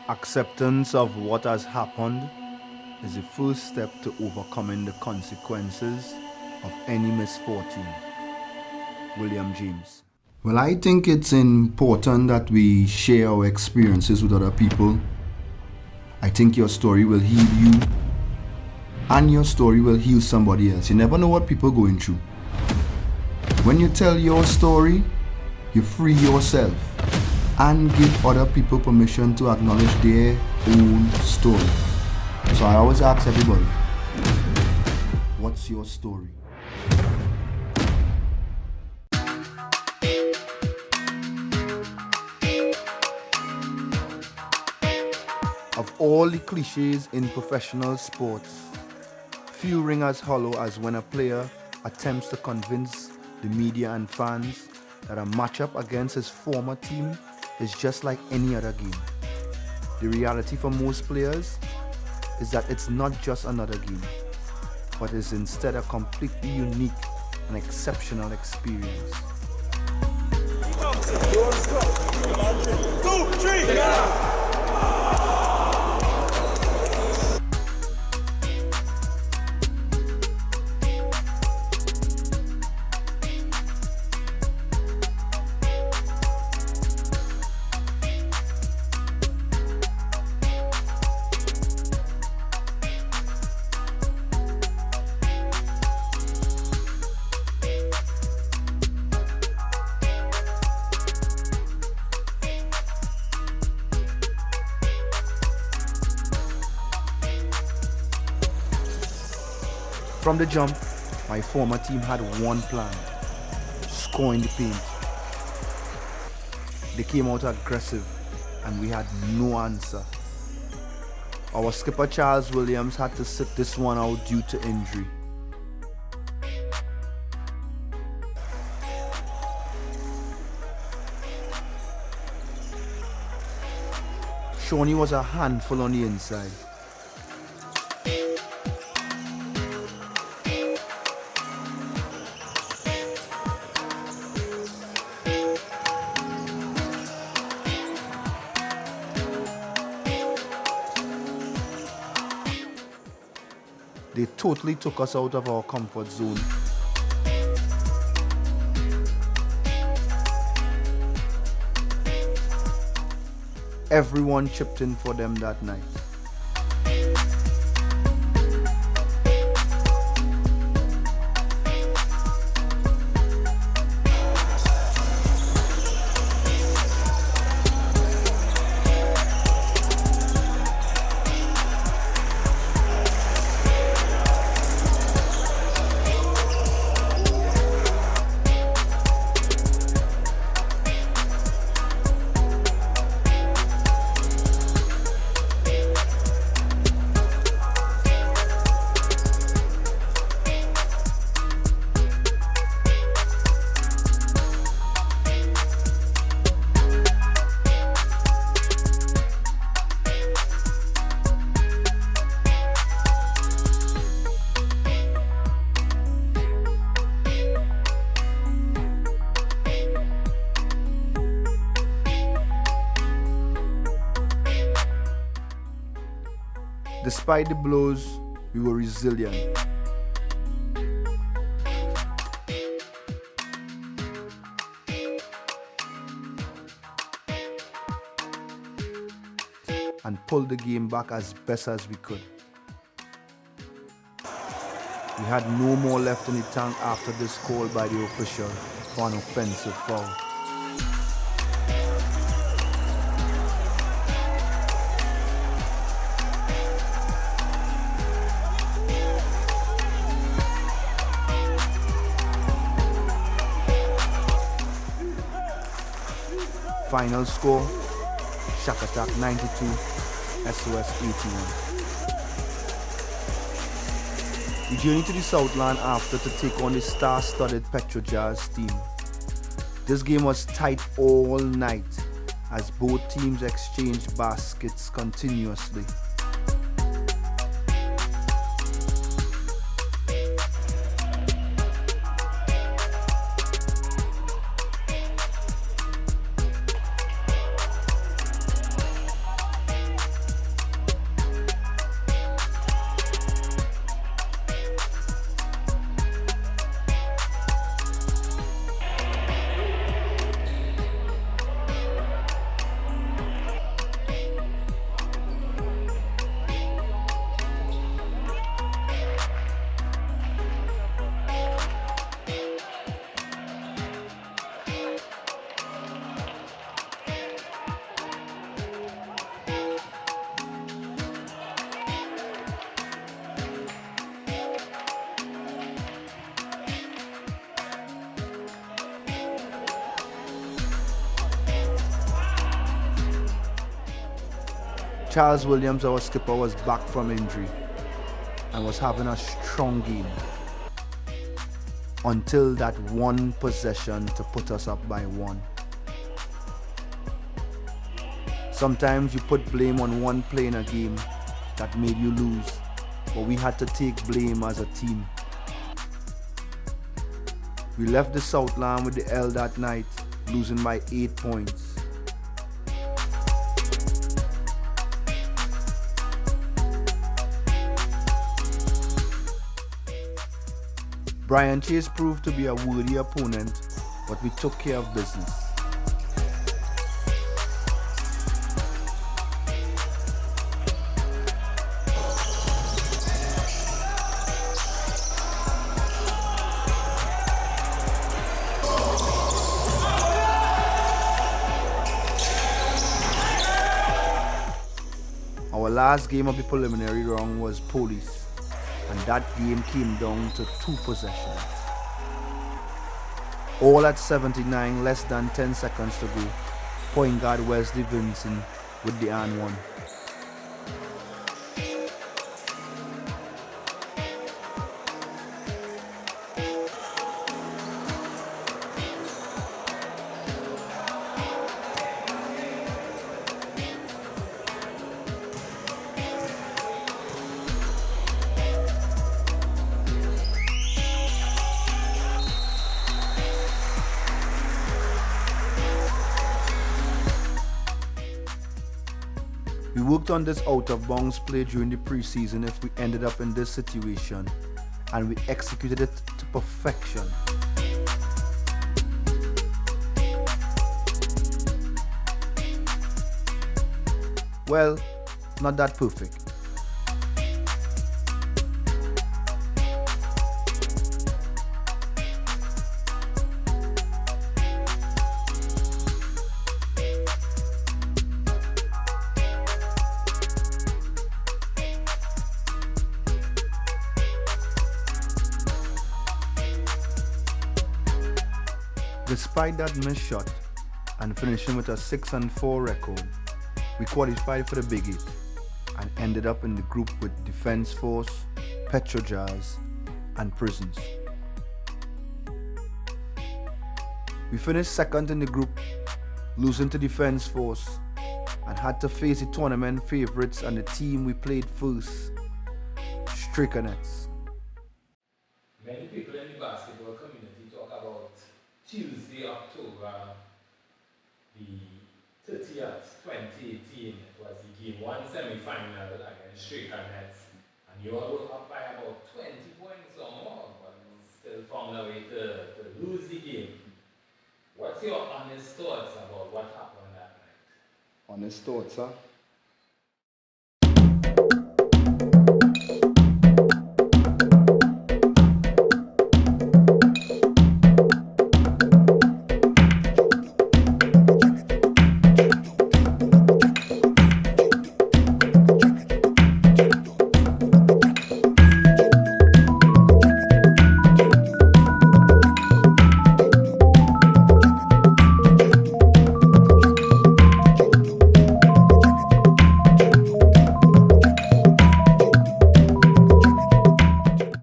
Acceptance of what has happened is the first step to overcoming the consequences of any misfortune. William James. Well, I think it's important that we share our experiences with other people. I think your story will heal you, and your story will heal somebody else. You never know what people are going through. When you tell your story, you free yourself and give other people permission to acknowledge their own story. So I always ask everybody, what's your story? Of all the cliches in professional sports, few ring as hollow as when a player attempts to convince the media and fans that a matchup against his former team is just like any other game. The reality for most players is that it's not just another game, but is instead a completely unique and exceptional experience. 2, 3, yeah. From the jump, my former team had one plan: score in the paint. They came out aggressive and we had no answer. Our skipper Charles Williams had to sit this one out due to injury. Shawnee was a handful on the inside. They totally took us out of our comfort zone. Everyone chipped in for them that night. Despite the blows, we were resilient. And pulled the game back as best as we could. We had no more left in the tank after this call by the official for an offensive foul. Final score, Shack Attack 92, SOS 81. We journeyed to the Southland after to take on the star-studded Petro Jazz team. This game was tight all night as both teams exchanged baskets continuously. Charles Williams, our skipper, was back from injury and was having a strong game until that one possession to put us up by 1. Sometimes you put blame on one play in a game that made you lose, but we had to take blame as a team. We left the Southland with the L that night, losing by 8 points. Brian Chase proved to be a worthy opponent, but we took care of business. Our last game of the preliminary round was Police, and that game came down to 2 possessions. All at 79, less than 10 seconds to go. Point guard Wesley Vincent with the and 1. We worked on this out of bounds play during the preseason if we ended up in this situation, and we executed it to perfection. Well, not that perfect. Despite that missed shot and finishing with a 6-4 record, we qualified for the Big 8 and ended up in the group with Defense Force, Petro Jazz, and Prisons. We finished second in the group, losing to Defense Force, and had to face the tournament favorites and the team we played first, Strickernettes. Many people in the basketball community talk about Tuesday, October the 30th, 2018. It was the Game 1 semi-final against Strickernettes, and you all were up by about 20 points or more, but still found a way to lose the game. What's your honest thoughts about what happened that night? Honest thoughts, huh?